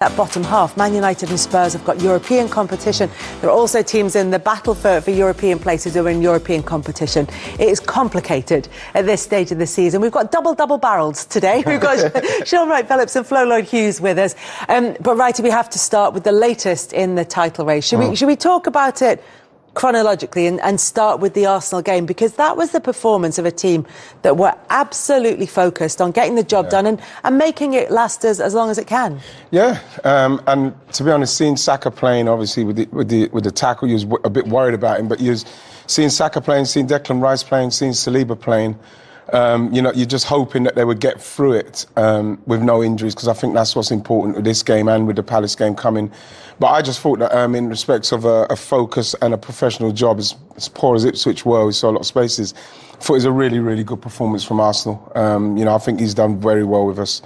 That bottom half, Man United and Spurs have got European competition. There are also teams in the battle for European places who are in European competition. It is complicated at this stage of the season. We've got double barrels today. We've got Sean Wright Phillips and Flo Lloyd-Hughes with us. But Wrighty, we have to start with the latest in the title race. Should we talk about it chronologically and start with the Arsenal game, because that was the performance of a team that were absolutely focused on getting the job done and making it last as long as it can. Yeah, and to be honest, seeing Saka playing, obviously with the tackle, you was a bit worried about him, but you was seeing Saka playing, seeing Declan Rice playing, seeing Saliba playing. You're just hoping that they would get through it with no injuries, because I think that's what's important with this game and with the Palace game coming. But I just thought that in respects of a focus and a professional job, as poor as Ipswich were, we saw a lot of spaces, I thought it was a really, really good performance from Arsenal. I think he's done very well with us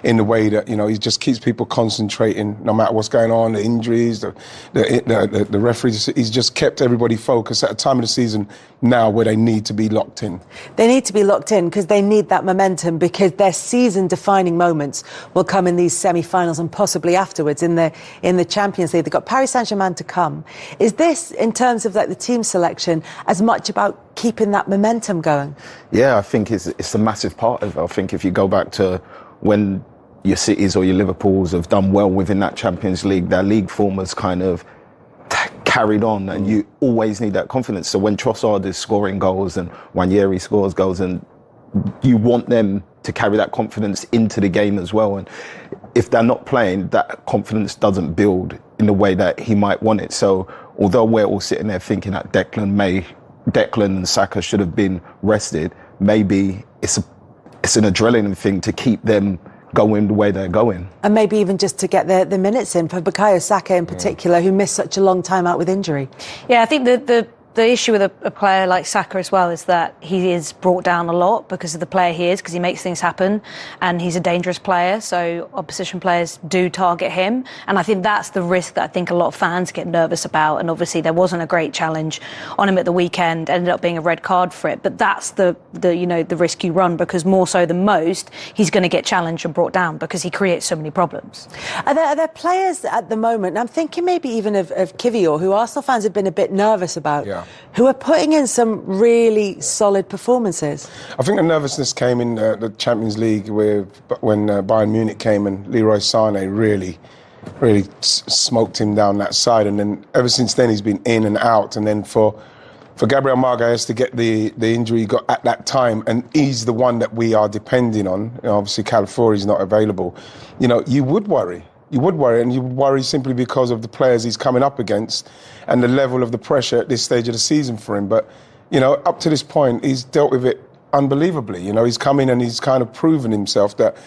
in the way that, he just keeps people concentrating no matter what's going on, the injuries, the referees. He's just kept everybody focused at a time of the season now where they need to be locked in. They need to be locked in because they need that momentum, because their season-defining moments will come in these semi-finals and possibly afterwards in the Champions League. They've got Paris Saint-Germain to come. Is this, in terms of the team selection, as much about keeping that momentum going? Yeah, I think it's a massive part of it. I think if you go back to when your Cities or your Liverpools have done well within that Champions League, their league form has kind of carried on, and you always need that confidence. So when Trossard is scoring goals and Nwaneri scores goals, and you want them to carry that confidence into the game as well. And if they're not playing, that confidence doesn't build in the way that he might want it. So although we're all sitting there thinking that Declan and Saka should have been rested, maybe it's an adrenaline thing to keep them going the way they're going. And maybe even just to get the minutes in for Bukayo Saka in particular, who missed such a long time out with injury. Yeah, I think the issue with a player like Saka as well is that he is brought down a lot because of the player he is, because he makes things happen, and he's a dangerous player, so opposition players do target him. And I think that's the risk that I think a lot of fans get nervous about. And obviously there wasn't a great challenge on him at the weekend, ended up being a red card for it. But that's the risk you run, because more so than most, he's going to get challenged and brought down because he creates so many problems. Are there players at the moment, and I'm thinking maybe even of Kivior, who Arsenal fans have been a bit nervous about, who are putting in some really solid performances? I think the nervousness came in the Champions League when Bayern Munich came and Leroy Sané really smoked him down that side. And then ever since then he's been in and out. And then for Gabriel Magalhaes to get the injury he got at that time, and he's the one that we are depending on. Obviously Calafiori's not available. You would worry. You would worry simply because of the players he's coming up against and the level of the pressure at this stage of the season for him. But, up to this point, he's dealt with it unbelievably. He's come in and he's kind of proven himself that,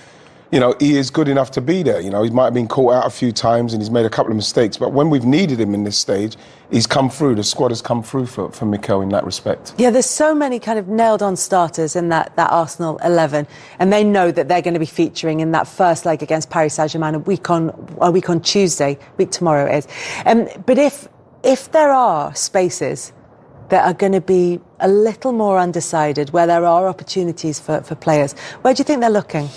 he is good enough to be there. He might have been caught out a few times and he's made a couple of mistakes, but when we've needed him in this stage, he's come through. The squad has come through for Mikel in that respect. Yeah, there's so many kind of nailed-on starters in that Arsenal 11, and they know that they're going to be featuring in that first leg against Paris Saint-Germain a week on Tuesday, tomorrow it is. But if there are spaces that are going to be a little more undecided, where there are opportunities for players, where do you think they're looking?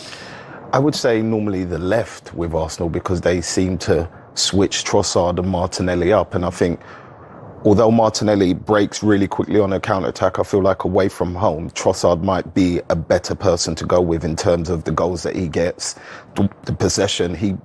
I would say normally the left with Arsenal, because they seem to switch Trossard and Martinelli up. And I think although Martinelli breaks really quickly on a counter-attack, I feel like away from home, Trossard might be a better person to go with in terms of the goals that he gets, the possession. He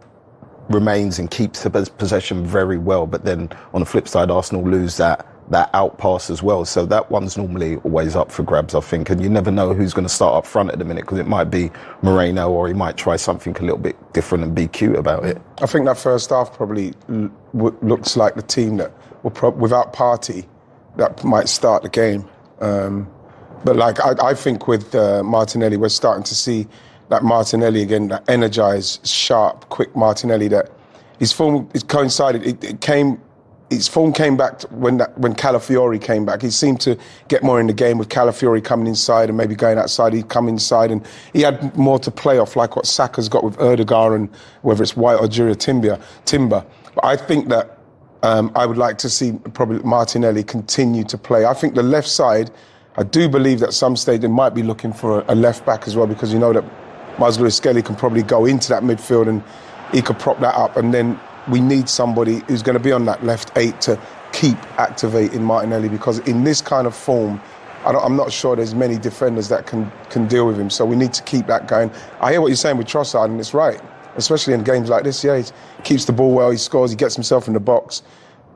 remains and keeps the possession very well. But then on the flip side, Arsenal lose that out pass as well. So that one's normally always up for grabs, I think. And you never know who's going to start up front at the minute, because it might be Moreno, or he might try something a little bit different and be cute about it. I think that first half probably looks like the team that without Partey, that might start the game. But I think with Martinelli, we're starting to see that Martinelli again, that energised, sharp, quick Martinelli, that his form is coincided. His form came back when Calafiori came back. He seemed to get more in the game with Calafiori coming inside and maybe going outside. He'd come inside and he had more to play off, like what Saka's got with Erdegaard, and whether it's White or Jura Timber. But I think that I would like to see probably Martinelli continue to play. I think the left side, I do believe that at some stage they might be looking for a left back as well, because that Mazraoui Skelly can probably go into that midfield and he could prop that up, and then we need somebody who's going to be on that left 8 to keep activating Martinelli, because in this kind of form, I'm not sure there's many defenders that can deal with him. So we need to keep that going. I hear what you're saying with Trossard, and it's right, especially in games like this. Yeah, he keeps the ball well, he scores, he gets himself in the box.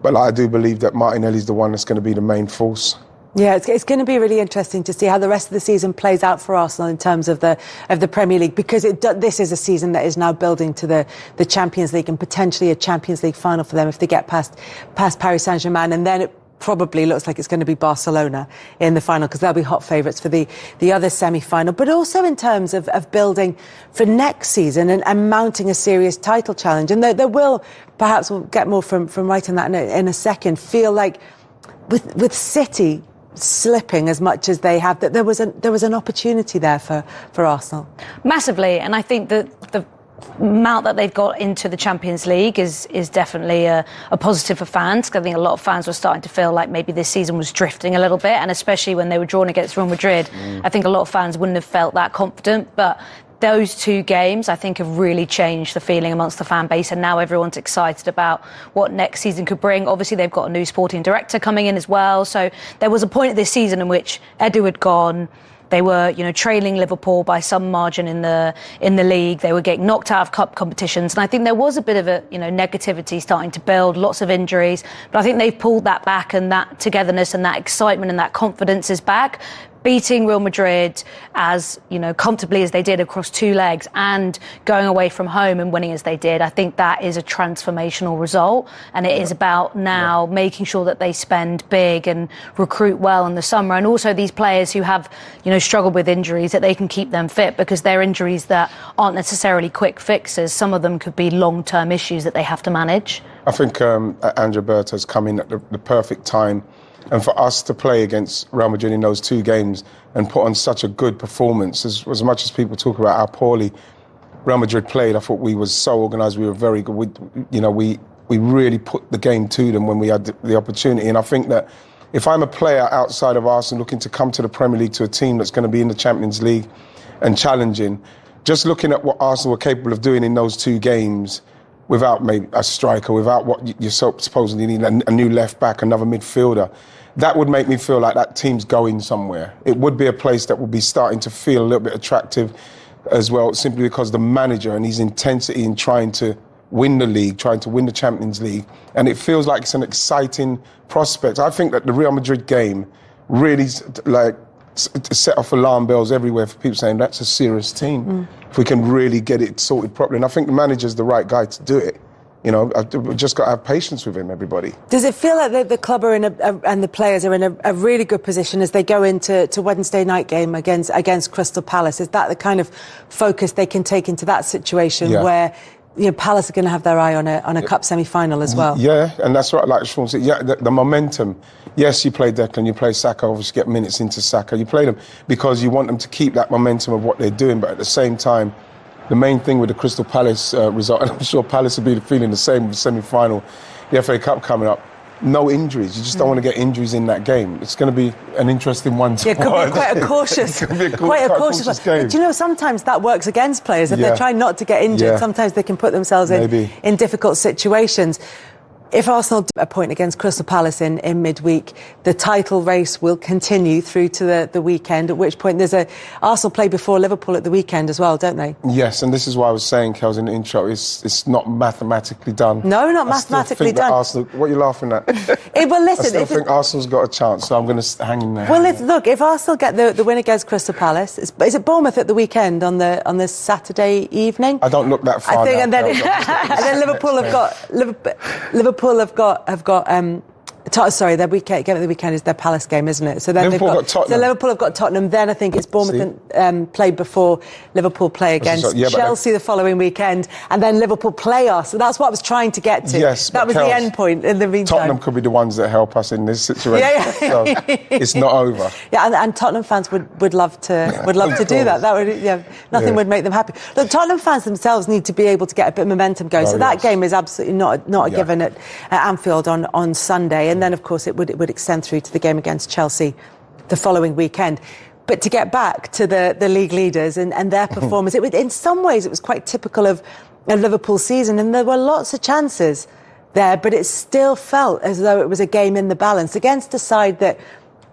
But I do believe that Martinelli's the one that's going to be the main force. Yeah, it's going to be really interesting to see how the rest of the season plays out for Arsenal in terms of the Premier League, because this is a season that is now building to the Champions League, and potentially a Champions League final for them if they get past Paris Saint-Germain, and then it probably looks like it's going to be Barcelona in the final, because they'll be hot favourites for the other semi-final. But also in terms of building for next season and mounting a serious title challenge. And there will, perhaps we'll get more from Wright on that in a second, feel like with City slipping as much as they have, that there was an opportunity there for Arsenal. Massively, and I think that the amount that they've got into the Champions League is definitely a positive for fans. I think a lot of fans were starting to feel like maybe this season was drifting a little bit, and especially when they were drawn against Real Madrid, I think a lot of fans wouldn't have felt that confident. But those two games, I think, have really changed the feeling amongst the fan base, and now everyone's excited about what next season could bring. Obviously, they've got a new sporting director coming in as well, so there was a point of this season in which Edu had gone. They were, trailing Liverpool by some margin in the league. They were getting knocked out of cup competitions, and I think there was a bit of a negativity starting to build, lots of injuries. But I think they've pulled that back, and that togetherness and that excitement and that confidence is back. Beating Real Madrid as comfortably as they did across two legs, and going away from home and winning as they did, I think that is a transformational result, and it is about now making sure that they spend big and recruit well in the summer, and also these players who have struggled with injuries, that they can keep them fit, because they're injuries that aren't necessarily quick fixes. Some of them could be long-term issues that they have to manage. I think Andrea Berta's come in at the perfect time. And for us to play against Real Madrid in those two games and put on such a good performance, as much as people talk about how poorly Real Madrid played, I thought we were so organised, we were very good. We really put the game to them when we had the opportunity. And I think that if I'm a player outside of Arsenal looking to come to the Premier League, to a team that's going to be in the Champions League and challenging, just looking at what Arsenal were capable of doing in those two games, without maybe a striker, without what you supposedly need, a new left back, another midfielder, that would make me feel like that team's going somewhere. It would be a place that would be starting to feel a little bit attractive as well, simply because the manager and his intensity in trying to win the league, trying to win the Champions League, and it feels like it's an exciting prospect. I think that the Real Madrid game really set off alarm bells everywhere for people saying that's a serious team. If we can really get it sorted properly. And I think the manager's the right guy to do it. We've just got to have patience with him, everybody. Does it feel like the club are and the players are in a really good position as they go into Wednesday night game against Crystal Palace? Is that the kind of focus they can take into that situation where Palace are going to have their eye on a cup semi-final as well? Yeah, and that's right, like Sean said. Yeah, the momentum. Yes, you play Declan, you play Saka, obviously get minutes into Saka. You play them because you want them to keep that momentum of what they're doing, but at the same time, the main thing with the Crystal Palace result, and I'm sure Palace will be feeling the same with the semi-final, the FA Cup coming up, no injuries. You just don't want to get injuries in that game. It's going to be an interesting one to watch. It could be quite a cautious game. But, sometimes that works against players. If they're trying not to get injured, sometimes they can put themselves in difficult situations. If Arsenal do a point against Crystal Palace in midweek, the title race will continue through to the weekend, at which point Arsenal play before Liverpool at the weekend as well, don't they? Yes, and this is why I was saying, Kels, in the intro, it's not mathematically done. No, not mathematically done. Arsenal, what are you laughing at? Well, listen, I still think Arsenal's got a chance, so I'm going to hang in there. Well, look, if Arsenal get the win against Crystal Palace, is it Bournemouth at the weekend on the Saturday evening? I don't look that far. I think, and then Liverpool have got their weekend game at the weekend is their Palace game, isn't it? So then Liverpool got Tottenham. So Liverpool have got Tottenham. Then I think it's Bournemouth play before Liverpool play against Chelsea the following weekend, and then Liverpool play us. So that's what I was trying to get to. Yes, that was the end point. In the meantime, Tottenham could be the ones that help us in this situation. So it's not over. Yeah, and Tottenham fans would love to do that. That would nothing would make them happy. Look, Tottenham fans themselves need to be able to get a bit of momentum going. So that game is absolutely not a given at Anfield on Sunday. And then, of course, it would extend through to the game against Chelsea the following weekend. But to get back to the league leaders and their performance, in some ways it was quite typical of a Liverpool season, and there were lots of chances there, but it still felt as though it was a game in the balance against a side that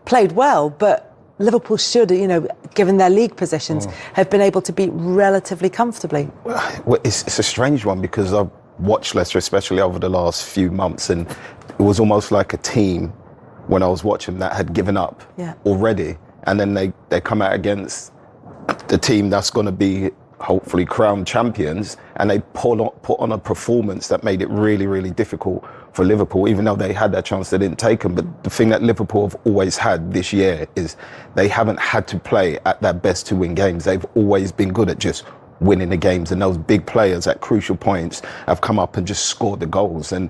played well, but Liverpool should, given their league positions, have been able to beat relatively comfortably. Well, it's a strange one because I've watched Leicester, especially over the last few months, and it was almost like a team when I was watching that had given up already, and then they come out against the team that's going to be hopefully crowned champions, and they put on a performance that made it really, really difficult for Liverpool. Even though they had that chance, they didn't take them. But the thing that Liverpool have always had this year is they haven't had to play at their best to win games. They've always been good at just winning the games, and those big players at crucial points have come up and just scored the goals. And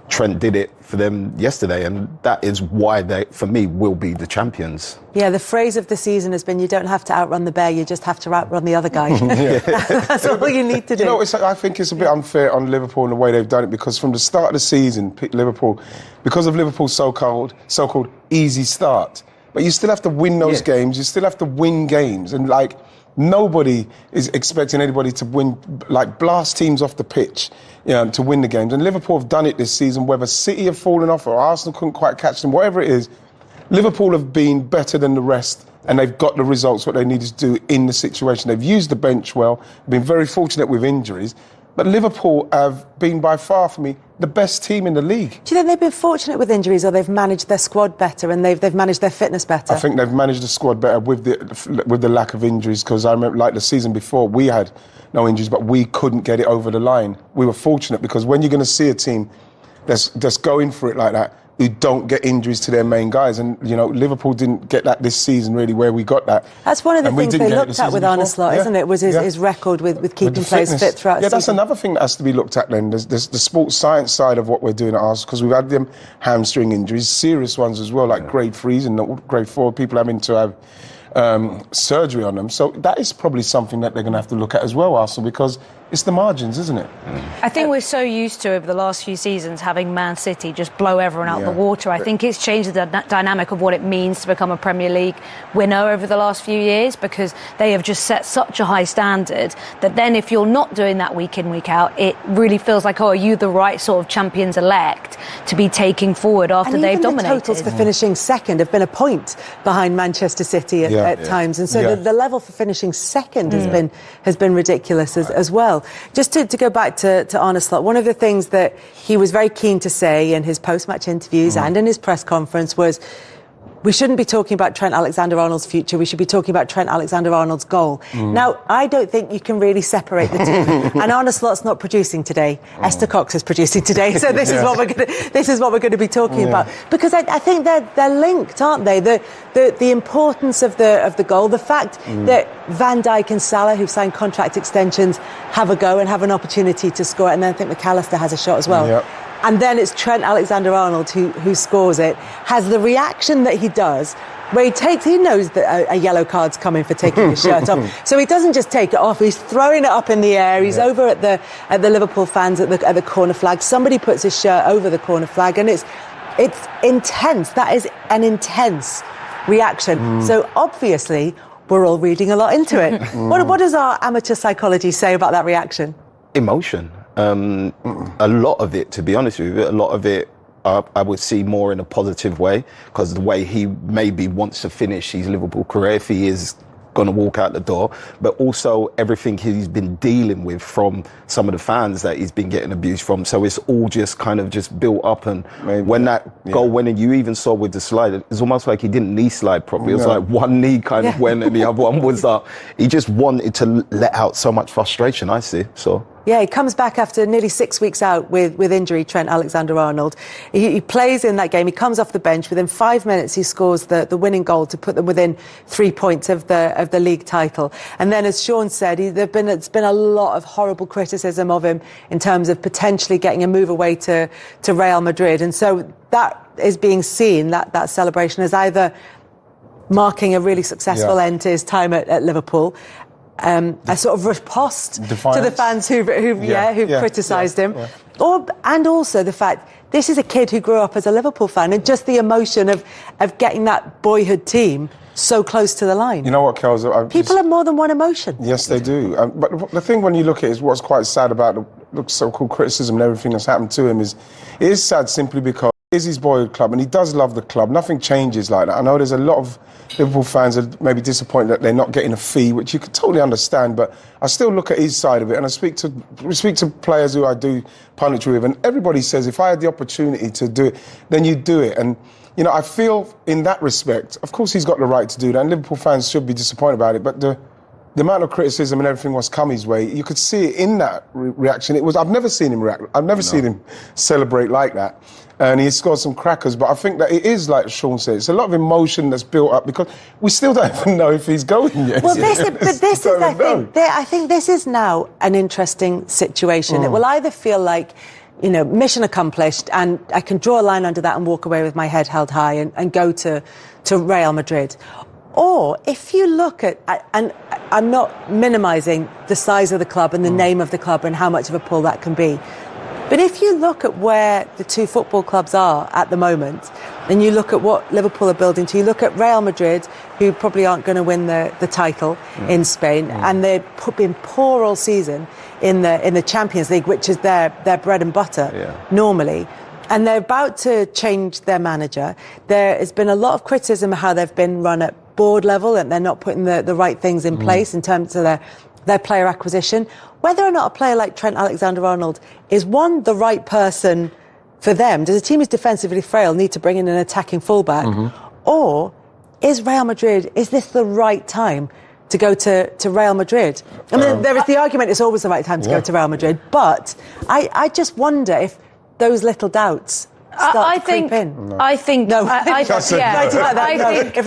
Trent did it for them yesterday, and that is why they, for me, will be the champions. Yeah, the phrase of the season has been, you don't have to outrun the bear, you just have to outrun the other guy. That's all you need to do. I think it's a bit unfair on Liverpool in the way they've done it, because from the start of the season, Liverpool, because of Liverpool's so-called easy start, but you still have to win those games, you still have to win games, and nobody is expecting anybody to win, blast teams off the pitch, to win the games. And Liverpool have done it this season, whether City have fallen off or Arsenal couldn't quite catch them, whatever it is, Liverpool have been better than the rest, and they've got the results, what they needed to do in the situation. They've used the bench well, been very fortunate with injuries, but Liverpool have been by far, for me, the best team in the league. Do you think they've been fortunate with injuries, or they've managed their squad better and they've managed their fitness better? I think they've managed the squad better with the lack of injuries, because I remember, the season before, we had no injuries, but we couldn't get it over the line. We were fortunate, because when you're going to see a team that's going for it like that, who don't get injuries to their main guys, and Liverpool didn't get that this season, really, where we got that. That's one of the things they looked at with Arne Slot, isn't it? Was his record with keeping players fit throughout the season. That's another thing that has to be looked at then. There's the sports science side of what we're doing at Arsenal, because we've had them hamstring injuries, serious ones as well, like grade 3s and grade 4, people having to have surgery on them. So that is probably something that they're going to have to look at as well, Arsenal, because it's the margins, isn't it? I think we're so used to, over the last few seasons, having Man City just blow everyone out of the water. I think it's changed the dynamic of what it means to become a Premier League winner over the last few years, because they have just set such a high standard that then if you're not doing that week in, week out, it really feels like, are you the right sort of champions-elect to be taking forward after they've dominated? The totals for finishing second have been a point behind Manchester City at times, and so the level for finishing second has been ridiculous as well. Just to go back to Arne Slot, one of the things that he was very keen to say in his post-match interviews and in his press conference was, we shouldn't be talking about Trent Alexander-Arnold's future. We should be talking about Trent Alexander-Arnold's goal. Now, I don't think you can really separate the two. And Arne Slot's not producing today. Esther Cox is producing today. So this is what we're going to be talking about. Because I think they're linked, aren't they? The importance of the goal, the fact that Van Dijk and Salah, who've signed contract extensions, have a go and have an opportunity to score it. And then I think McAllister has a shot as well. And then it's Trent Alexander-Arnold who scores it, has the reaction that he does, where he knows that a yellow card's coming for taking his shirt off. So he doesn't just take it off, he's throwing it up in the air. He's over at the Liverpool fans at the corner flag. Somebody puts his shirt over the corner flag, and it's intense. That is an intense reaction. So obviously, we're all reading a lot into it. What does our amateur psychology say about that reaction? Emotion. A lot of it, to be honest with you, a lot of it I would see more in a positive way, because the way he maybe wants to finish his Liverpool career, if he is going to walk out the door, but also everything he's been dealing with from some of the fans that he's been getting abused from. So it's all just kind of just built up, and when that goal went, and you even saw with the slide, it's almost like he didn't knee slide properly. It was like one knee kind of went and the other one was up. He just wanted to let out so much frustration, I see. So yeah, he comes back after nearly 6 weeks out with injury, Trent Alexander-Arnold. He plays in that game. He comes off the bench. Within 5 minutes, he scores the winning goal to put them within 3 points of the league title. And then, as Sean said, it's been a lot of horrible criticism of him in terms of potentially getting a move away to Real Madrid. And so that is being seen, that celebration, as either marking a really successful end to his time at Liverpool, a sort of riposte to the fans who've criticised him, and also the fact this is a kid who grew up as a Liverpool fan, and just the emotion of getting that boyhood team so close to the line. You know what, Kels? People have more than one emotion. Yes, they do. But the thing when you look at it is what's quite sad about the so-called criticism and everything that's happened to him is it is sad simply because it is his boyhood club and he does love the club. Nothing changes like that. I know there's a lot of Liverpool fans are maybe disappointed that they're not getting a fee, which you could totally understand, but I still look at his side of it and we speak to players who I do punditry with, and everybody says if I had the opportunity to do it, then you'd do it. And you know, I feel in that respect, of course he's got the right to do that, and Liverpool fans should be disappointed about it, but the amount of criticism and everything was come his way, you could see it in that reaction. I've never seen him react. I've never seen him celebrate like that. And he scored some crackers, but I think that it is, like Sean said, it's a lot of emotion that's built up because we still don't even know if he's going yet. Well, this is the thing. I think this is now an interesting situation. It will either feel like, you know, mission accomplished, and I can draw a line under that and walk away with my head held high and go to Real Madrid. Or if you look at, and I'm not minimising the size of the club and the name of the club and how much of a pull that can be, but if you look at where the two football clubs are at the moment, and you look at what Liverpool are building to, you look at Real Madrid, who probably aren't going to win the title in Spain, and they've been poor all season in the Champions League, which is their bread and butter normally. And they're about to change their manager. There has been a lot of criticism of how they've been run at board level, and they're not putting the right things in place in terms of their player acquisition. Whether or not a player like Trent Alexander-Arnold is, one, the right person for them. Does a team who's defensively frail need to bring in an attacking fullback? Or is Real Madrid, is this the right time to go to Real Madrid? I mean, there is the argument it's always the right time to go to Real Madrid, but I just wonder if those little doubts start to creep in. I think no. If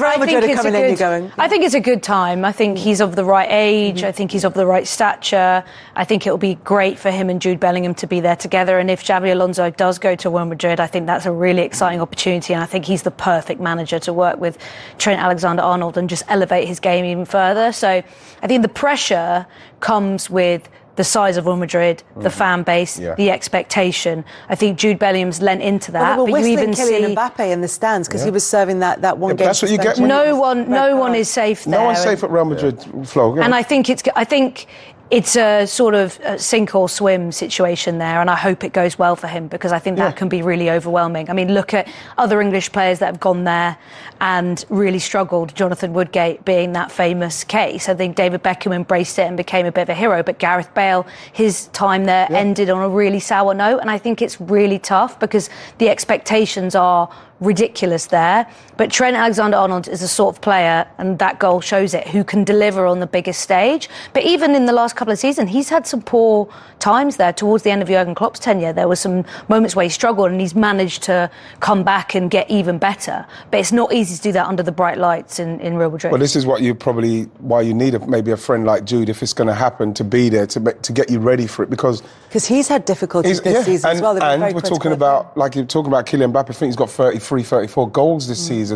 Real Madrid are coming in, you're going. I think it's a good time. I think he's of the right age. I think he's of the right stature. I think it'll be great for him and Jude Bellingham to be there together. And if Xabi Alonso does go to Real Madrid, I think that's a really exciting opportunity. And I think he's the perfect manager to work with Trent Alexander-Arnold and just elevate his game even further. So I think the pressure comes with the size of Real Madrid, the fan base, the expectation. I think Jude Bellingham's lent into that. Well, but you even Kylian Mbappe in the stands because he was serving that one game. That's what you get. No one is safe there. No one's safe at Real Madrid, Flo. And I think it's a sort of sink or swim situation there, and I hope it goes well for him because I think that can be really overwhelming. I mean, look at other English players that have gone there and really struggled. Jonathan Woodgate being that famous case. I think David Beckham embraced it and became a bit of a hero, but Gareth Bale, his time there ended on a really sour note, and I think it's really tough because the expectations are ridiculous there. But Trent Alexander-Arnold is the sort of player, and that goal shows it, who can deliver on the biggest stage. But even in the last couple of seasons, he's had some poor times there. Towards the end of Jurgen Klopp's tenure, there were some moments where he struggled, and he's managed to come back and get even better. But it's not easy to do that under the bright lights in Real Madrid. Well, this is what why you need maybe a friend like Jude, if it's going to happen, to be there to get you ready for it, because he's had difficulties this season as well. And we're talking about, like you're talking about Kylian Mbappe, I think he's got 34 goals this season.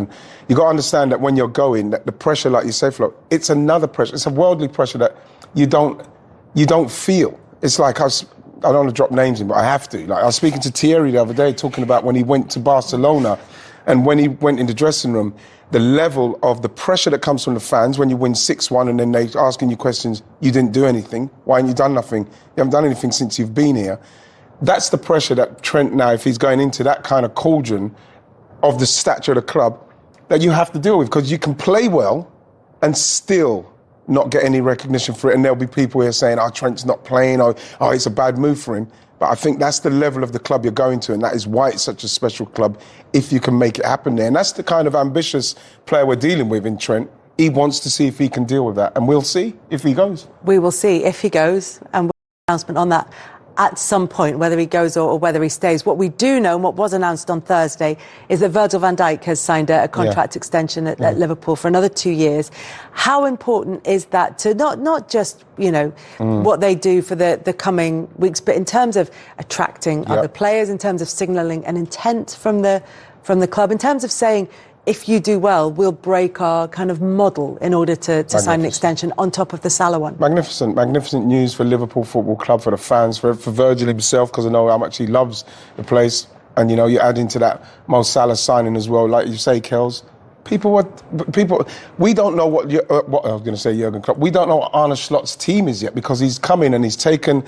You got to understand that when you're going, that the pressure, like you say, Flo, it's another pressure. It's a worldly pressure that you don't feel. It's like I don't want to drop names in, but I have to. Like I was speaking to Thierry the other day, talking about when he went to Barcelona, and when he went in the dressing room, the level of the pressure that comes from the fans when you win 6-1, and then they asking you questions. You didn't do anything. Why haven't you done nothing? You haven't done anything since you've been here. That's the pressure that Trent now, if he's going into that kind of cauldron of the stature of the club, that you have to deal with, because you can play well and still not get any recognition for it. And there'll be people here saying, Trent's not playing, or it's a bad move for him. But I think that's the level of the club you're going to, and that is why it's such a special club, if you can make it happen there. And that's the kind of ambitious player we're dealing with in Trent. He wants to see if he can deal with that, and we'll see if he goes. We will see if he goes, and we'll have an announcement on that at some point, whether he goes or whether he stays. What we do know, and what was announced on Thursday, is that Virgil van Dijk has signed a contract extension at Liverpool for another 2 years. How important is that to not just, what they do for the coming weeks, but in terms of attracting other players, in terms of signalling an intent from the club, in terms of saying, if you do well, we'll break our kind of model in order to sign an extension on top of the Salah one. Magnificent news for Liverpool Football Club, for the fans, for Virgil himself, because I know how much he loves the place. And, you add into that Mo Salah signing as well. Like you say, Kels, People. We don't know what I was going to say. Jurgen Klopp. We don't know what Arne Slot's team is yet because he's come in and he's taken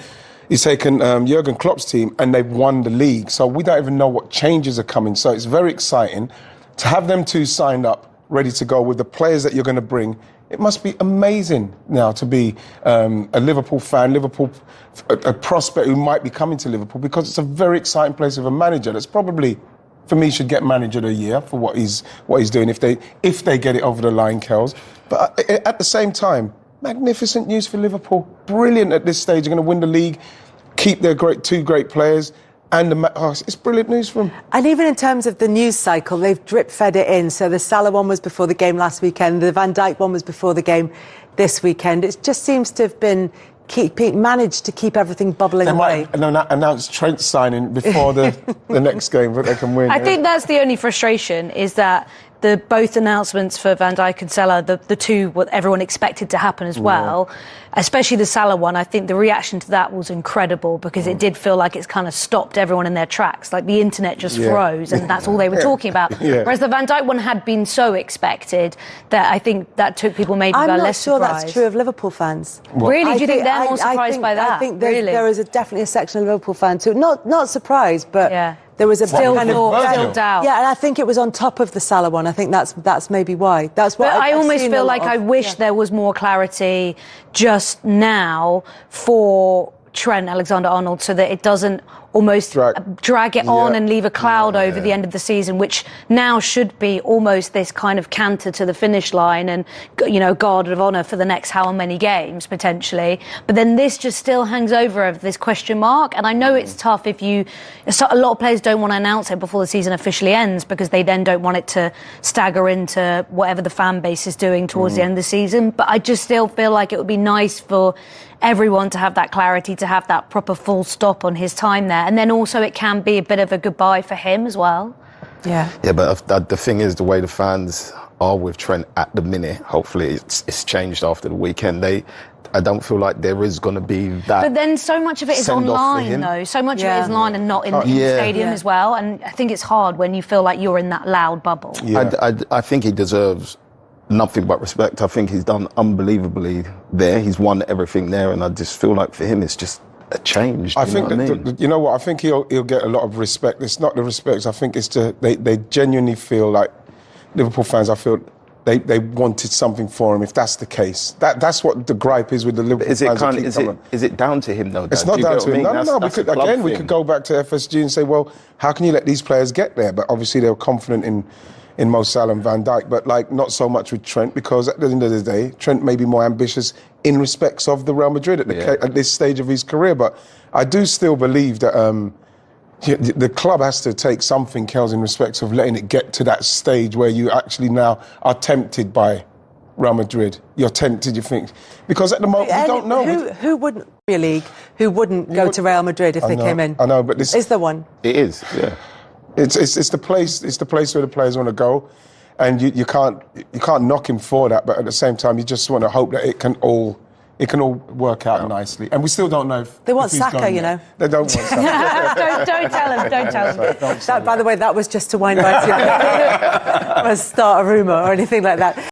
Jurgen Klopp's team and they've won the league. So we don't even know what changes are coming. So it's very exciting to have them two signed up, ready to go with the players that you're going to bring. It must be amazing now to be a Liverpool fan, a prospect who might be coming to Liverpool because it's a very exciting place with a manager that's probably, for me, should get manager of the year for what he's doing if they get it over the line, Kells. But at the same time, magnificent news for Liverpool. Brilliant at this stage. They're going to win the league, keep their two great players. And it's brilliant news for them. And even in terms of the news cycle, they've drip-fed it in. So the Salah one was before the game last weekend. The Van Dijk one was before the game this weekend. It just seems to have been managed to keep everything bubbling away. They might announce Trent signing before the next game, but they can win. I think that's the only frustration, is that both announcements for Van Dijk and Salah, the two what everyone expected to happen as well, especially the Salah one. I think the reaction to that was incredible because it did feel like it's kind of stopped everyone in their tracks. Like the internet just froze and that's all they were talking about. Whereas the Van Dijk one had been so expected that I think that took people maybe by less surprise. I'm not sure that's true of Liverpool fans. Really? Do you think they're more surprised by that? I think there is definitely a section of Liverpool fans who, not surprised, but there was a still kind of doubt. Yeah, and I think it was on top of the Salah one. I think that's maybe why. That's what I almost feel like I wish there was more clarity just now for Trent Alexander-Arnold so that it doesn't almost drag it on and leave a cloud over the end of the season, which now should be almost this kind of canter to the finish line and, guard of honour for the next how many games, potentially. But then this just still hangs over this question mark. And I know it's tough a lot of players don't want to announce it before the season officially ends because they then don't want it to stagger into whatever the fan base is doing towards the end of the season. But I just still feel like it would be nice for everyone to have that clarity, to have that proper full stop on his time there. And then also it can be a bit of a goodbye for him as well. Yeah, but the thing is, the way the fans are with Trent at the minute, hopefully it's changed after the weekend. I don't feel like there is going to be that. But then so much of it is online, though. So much of it is online and not in the stadium as well. And I think it's hard when you feel like you're in that loud bubble. I think he deserves nothing but respect. I think he's done unbelievably there. He's won everything there, and I just feel like for him it's just a change. I think I think he'll get a lot of respect. It's not the respect. I think it's they genuinely feel like Liverpool fans. I feel they wanted something for him. If that's the case, that's what the gripe is with the Liverpool fans. Is it down to him though? It's not down to him. No. We could go back to FSG and say, well, how can you let these players get there? But obviously they were confident in Mo Salah and Van Dijk, but not so much with Trent, because at the end of the day, Trent may be more ambitious in respects of the Real Madrid at this stage of his career. But I do still believe that the club has to take something else in respects of letting it get to that stage where you actually now are tempted by Real Madrid. You're tempted, you think, because at the moment we don't know who wouldn't Premier League, who wouldn't go to Real Madrid if they came in. I know, but this is the one. It is, yeah. It's the place. It's the place where the players want to go, and you can't knock him for that. But at the same time, you just want to hope that it can all work out nicely. And we still don't know if they want Saka. They don't want Saka. don't tell him. Don't tell him. By the way, that was just to wind right to start a rumour or anything like that.